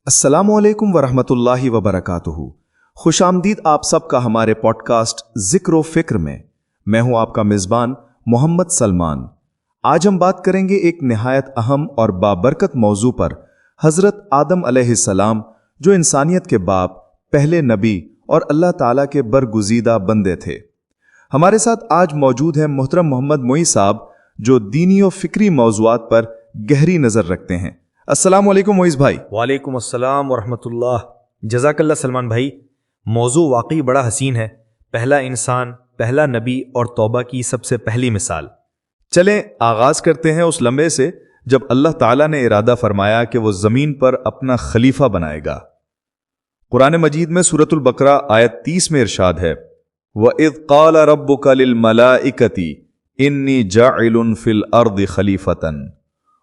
السلام علیکم ورحمۃ اللہ وبرکاتہ۔ خوش آمدید آپ سب کا ہمارے پوڈ کاسٹ ذکر و فکر میں۔ میں ہوں آپ کا میزبان محمد سلمان۔ آج ہم بات کریں گے ایک نہایت اہم اور بابرکت موضوع پر، حضرت آدم علیہ السلام، جو انسانیت کے باپ، پہلے نبی اور اللہ تعالیٰ کے برگزیدہ بندے تھے۔ ہمارے ساتھ آج موجود ہیں محترم محمد معین صاحب، جو دینی و فکری موضوعات پر گہری نظر رکھتے ہیں۔ السلام علیکم معیز بھائی۔ وعلیکم السلام ورحمۃ اللہ۔ جزاک اللہ سلمان بھائی، موضوع واقعی بڑا حسین ہے۔ پہلا انسان، پہلا نبی اور توبہ کی سب سے پہلی مثال۔ چلیں آغاز کرتے ہیں اس لمحے سے جب اللہ تعالیٰ نے ارادہ فرمایا کہ وہ زمین پر اپنا خلیفہ بنائے گا۔ قرآن مجید میں سورۃ البقرہ آیت 30 میں ارشاد ہے، وَإِذْ قَالَ رَبُّكَ لِلْمَلَائِكَةِ إِنِّي جَاعِلٌ فِي الْأَرْضِ خَلِيفَةً،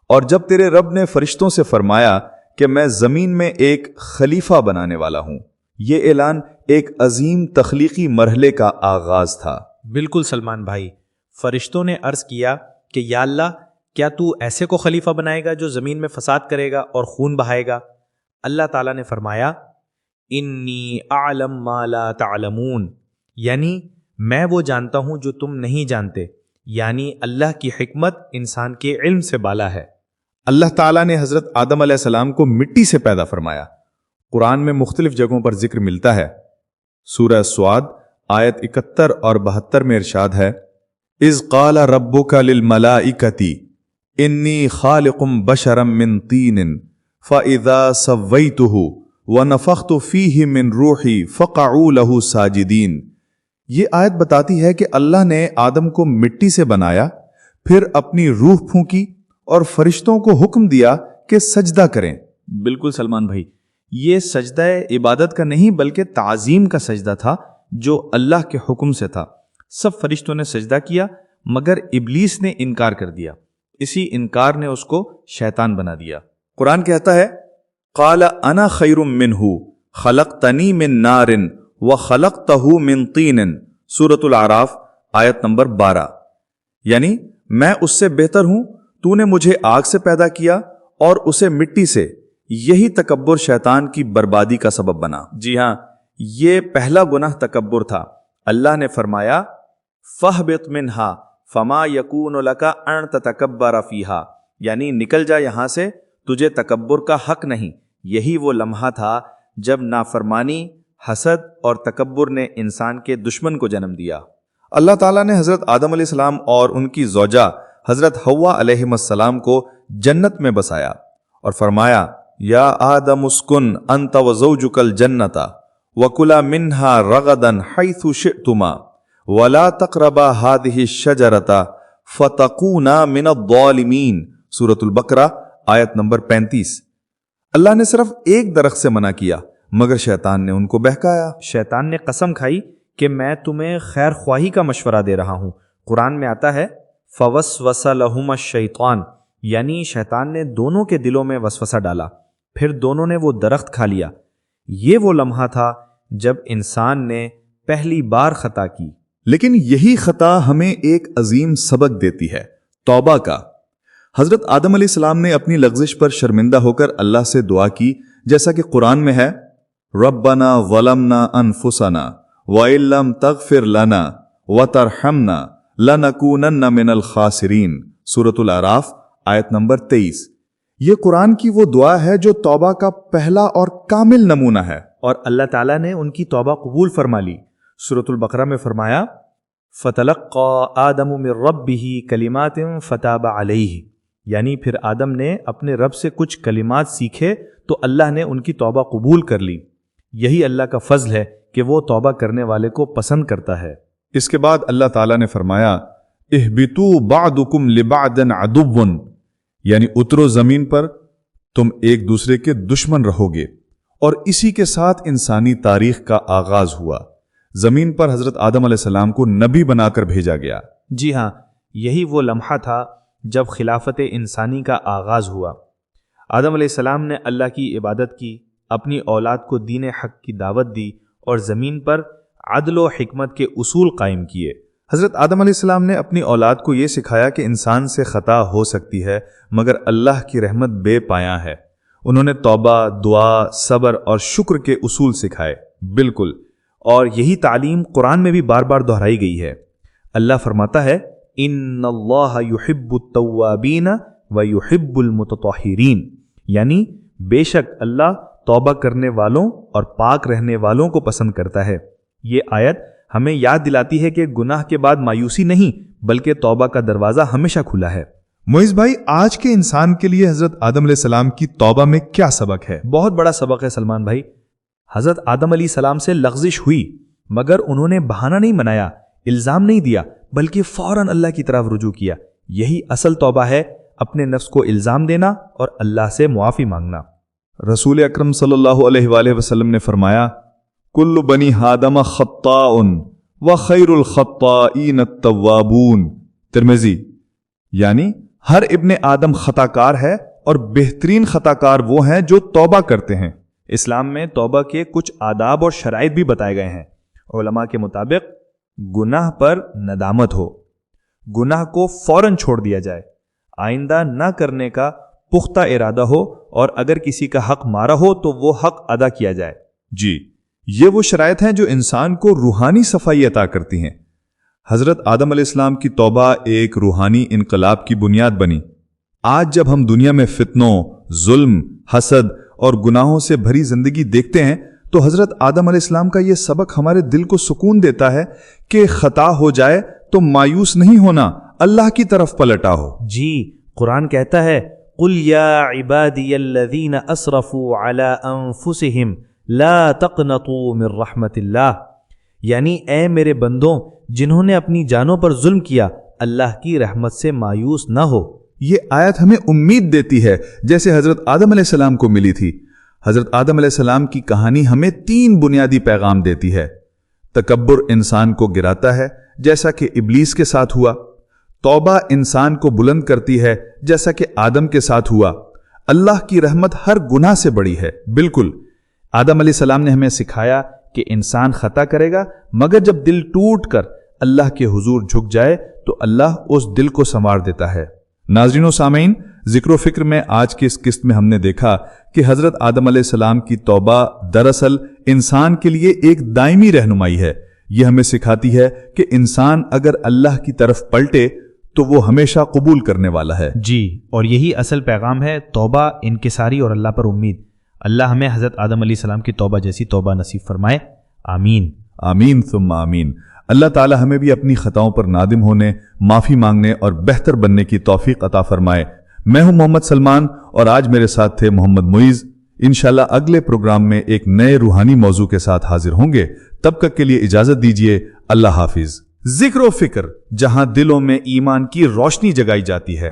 اور جب تیرے رب نے فرشتوں سے فرمایا کہ میں زمین میں ایک خلیفہ بنانے والا ہوں۔ یہ اعلان ایک عظیم تخلیقی مرحلے کا آغاز تھا۔ بالکل سلمان بھائی، فرشتوں نے عرض کیا کہ یا اللہ، کیا تو ایسے کو خلیفہ بنائے گا جو زمین میں فساد کرے گا اور خون بہائے گا؟ اللہ تعالیٰ نے فرمایا، انی اعلم ما لا تعلمون، یعنی میں وہ جانتا ہوں جو تم نہیں جانتے، یعنی اللہ کی حکمت انسان کے علم سے بالا ہے۔ اللہ تعالیٰ نے حضرت آدم علیہ السلام کو مٹی سے پیدا فرمایا۔ قرآن میں مختلف جگہوں پر ذکر ملتا ہے۔ سورہ سعد آیت 71 اور 72 میں ارشاد ہے، اذ قال ربک للملائکۃ انی خالق بشرا من طین فاذا سویتہ ونفخت فیہ من روحی فقعوا لہ ساجدین۔ یہ آیت بتاتی ہے کہ اللہ نے آدم کو مٹی سے بنایا، پھر اپنی روح پھونکی اور فرشتوں کو حکم دیا کہ سجدہ کریں۔ بالکل سلمان بھائی، یہ سجدہ عبادت کا نہیں بلکہ تعظیم کا سجدہ تھا جو اللہ کے حکم سے تھا۔ سب فرشتوں نے سجدہ کیا مگر ابلیس نے انکار کر دیا۔ اسی انکار نے اس کو شیطان بنا دیا۔ قرآن کہتا ہے، قال انا خیر منہ خلقتنی من نار وخلقتہ من طین، سورۃ الاعراف آیت نمبر 12، یعنی میں اس سے بہتر ہوں، تو نے مجھے آگ سے پیدا کیا اور اسے مٹی سے۔ یہی تکبر شیطان کی بربادی کا سبب بنا۔ جی ہاں، یہ پہلا گناہ تکبر تھا۔ اللہ نے فرمایا، فَاهْبِطْ مِنْهَا فَمَا يَكُونُ لَكَ أَن تَتَكَبَّرَ فِيهَا، یعنی نکل جا یہاں سے، تجھے تکبر کا حق نہیں۔ یہی وہ لمحہ تھا جب نافرمانی، حسد اور تکبر نے انسان کے دشمن کو جنم دیا۔ اللہ تعالیٰ نے حضرت آدم علیہ السلام اور ان کی زوجہ حضرت حوا علیہ السلام کو جنت میں بسایا اور فرمایا، یا آدم اسکن انت وزوجک الجنت وکلا منہا رغدا حیث شئتما ولا تقربا هذه الشجرۃ فتکونا من الظالمین، سورۃ البقرہ آیت نمبر 35۔ اللہ نے صرف ایک درخت سے منع کیا مگر شیطان نے ان کو بہکایا۔ شیطان نے قسم کھائی کہ میں تمہیں خیر خواہی کا مشورہ دے رہا ہوں۔ قرآن میں آتا ہے، فَوَسْوَسَ لَهُمَا الشَّيْطَانُ، یعنی شیطان نے دونوں کے دلوں میں وسوسہ ڈالا، پھر دونوں نے وہ درخت کھا لیا۔ یہ وہ لمحہ تھا جب انسان نے پہلی بار خطا کی۔ لیکن یہی خطا ہمیں ایک عظیم سبق دیتی ہے، توبہ کا۔ حضرت آدم علیہ السلام نے اپنی لغزش پر شرمندہ ہو کر اللہ سے دعا کی، جیسا کہ قرآن میں ہے، ربنا ظلمنا انفسنا وَإِن لَّمْ تَغْفِرْ لَنَا وَتَرْحَمْنَا لَنَكُونَنَّ مِنَ الْخَاسِرِينَ، سورۃ الاعراف آیت نمبر 23۔ یہ قرآن کی وہ دعا ہے جو توبہ کا پہلا اور کامل نمونہ ہے، اور اللہ تعالیٰ نے ان کی توبہ قبول فرما لی۔ سورۃ البقرہ میں فرمایا، فَتَلَقَّىٰ آدَمُ مِن رَّبِّهِ كَلِمَاتٍ فَتَابَ عَلَيْهِ، یعنی پھر آدم نے اپنے رب سے کچھ کلمات سیکھے تو اللہ نے ان کی توبہ قبول کر لی۔ یہی اللہ کا فضل ہے کہ وہ توبہ کرنے والے کو پسند کرتا ہے۔ اس کے بعد اللہ تعالیٰ نے فرمایا، اہبطوا بعضکم لبعض عدو، یعنی اترو زمین پر، تم ایک دوسرے کے دشمن رہو گے۔ اور اسی کے ساتھ انسانی تاریخ کا آغاز ہوا۔ زمین پر حضرت آدم علیہ السلام کو نبی بنا کر بھیجا گیا۔ جی ہاں، یہی وہ لمحہ تھا جب خلافت انسانی کا آغاز ہوا۔ آدم علیہ السلام نے اللہ کی عبادت کی، اپنی اولاد کو دین حق کی دعوت دی اور زمین پر عدل و حکمت کے اصول قائم کیے۔ حضرت آدم علیہ السلام نے اپنی اولاد کو یہ سکھایا کہ انسان سے خطا ہو سکتی ہے مگر اللہ کی رحمت بے پایاں ہے۔ انہوں نے توبہ، دعا، صبر اور شکر کے اصول سکھائے۔ بالکل، اور یہی تعلیم قرآن میں بھی بار بار دہرائی گئی ہے۔ اللہ فرماتا ہے ان اللہ یحب التوابین ویحب المتطہرین، یعنی بے شک اللہ توبہ کرنے والوں اور پاک رہنے والوں کو پسند کرتا ہے۔ یہ آیت ہمیں یاد دلاتی ہے کہ گناہ کے بعد مایوسی نہیں بلکہ توبہ کا دروازہ ہمیشہ کھلا ہے۔ معیز بھائی، آج کے انسان کے لیے حضرت آدم علیہ السلام کی توبہ میں کیا سبق ہے؟ بہت بڑا سبق ہے سلمان بھائی۔ حضرت آدم علیہ السلام سے لغزش ہوئی مگر انہوں نے بہانہ نہیں بنایا، الزام نہیں دیا، بلکہ فوراً اللہ کی طرف رجوع کیا۔ یہی اصل توبہ ہے، اپنے نفس کو الزام دینا اور اللہ سے معافی مانگنا۔ رسول اکرم صلی اللہ علیہ وآلہ وسلم نے فرمایا کل بنی آدم خطاء وخیر الخطائین التوابون، ترمذی، یعنی ہر ابن آدم خطا کار ہے اور بہترین خطا کار وہ ہیں جو توبہ کرتے ہیں۔ اسلام میں توبہ کے کچھ آداب اور شرائط بھی بتائے گئے ہیں۔ علماء کے مطابق گناہ پر ندامت ہو، گناہ کو فوراً چھوڑ دیا جائے، آئندہ نہ کرنے کا پختہ ارادہ ہو، اور اگر کسی کا حق مارا ہو تو وہ حق ادا کیا جائے۔ جی، یہ وہ شرائط ہیں جو انسان کو روحانی صفائی عطا کرتی ہیں۔ حضرت آدم علیہ السلام کی توبہ ایک روحانی انقلاب کی بنیاد بنی۔ آج جب ہم دنیا میں فتنوں، ظلم، حسد اور گناہوں سے بھری زندگی دیکھتے ہیں تو حضرت آدم علیہ السلام کا یہ سبق ہمارے دل کو سکون دیتا ہے کہ خطا ہو جائے تو مایوس نہیں ہونا، اللہ کی طرف پلٹ آؤ۔ جی، قرآن کہتا ہے قُلْ يَا عِبَادِيَ الَّذِينَ أَسْرَفُوا عَلَىٰ أَنفُسِهِمْ لَا تَقْنَطُوا مِن رَحْمَةِ اللَّهِ، یعنی اے میرے بندوں جنہوں نے اپنی جانوں پر ظلم کیا، اللہ کی رحمت سے مایوس نہ ہو۔ یہ آیت ہمیں امید دیتی ہے جیسے حضرت آدم علیہ السلام کو ملی تھی۔ حضرت آدم علیہ السلام کی کہانی ہمیں 3 بنیادی پیغام دیتی ہے۔ تکبر انسان کو گراتا ہے جیسا کہ ابلیس کے ساتھ ہوا، توبہ انسان کو بلند کرتی ہے جیسا کہ آدم کے ساتھ ہوا، اللہ کی رحمت ہر گناہ سے بڑی ہے۔ بالکل، آدم علیہ السلام نے ہمیں سکھایا کہ انسان خطا کرے گا مگر جب دل ٹوٹ کر اللہ کے حضور جھک جائے تو اللہ اس دل کو سنوار دیتا ہے۔ ناظرین و سامعین، ذکر و فکر میں آج کی اس قسط میں ہم نے دیکھا کہ حضرت آدم علیہ السلام کی توبہ دراصل انسان کے لیے ایک دائمی رہنمائی ہے۔ یہ ہمیں سکھاتی ہے کہ انسان اگر اللہ کی طرف پلٹے تو وہ ہمیشہ قبول کرنے والا ہے۔ جی، اور یہی اصل پیغام ہے، توبہ، انکساری اور اللہ پر امید۔ اللہ ہمیں حضرت آدم علیہ السلام کی توبہ جیسی توبہ نصیب فرمائے، آمین آمین ثم آمین۔ اللہ تعالی ہمیں بھی اپنی خطاؤں پر نادم ہونے، معافی مانگنے اور بہتر بننے کی توفیق عطا فرمائے۔ میں ہوں محمد سلمان اور آج میرے ساتھ تھے محمد معیز۔ انشاءاللہ اگلے پروگرام میں ایک نئے روحانی موضوع کے ساتھ حاضر ہوں گے۔ تب تک کے لیے اجازت دیجیے، اللہ حافظ۔ ذکر و فکر، جہاں دلوں میں ایمان کی روشنی جگائی جاتی ہے۔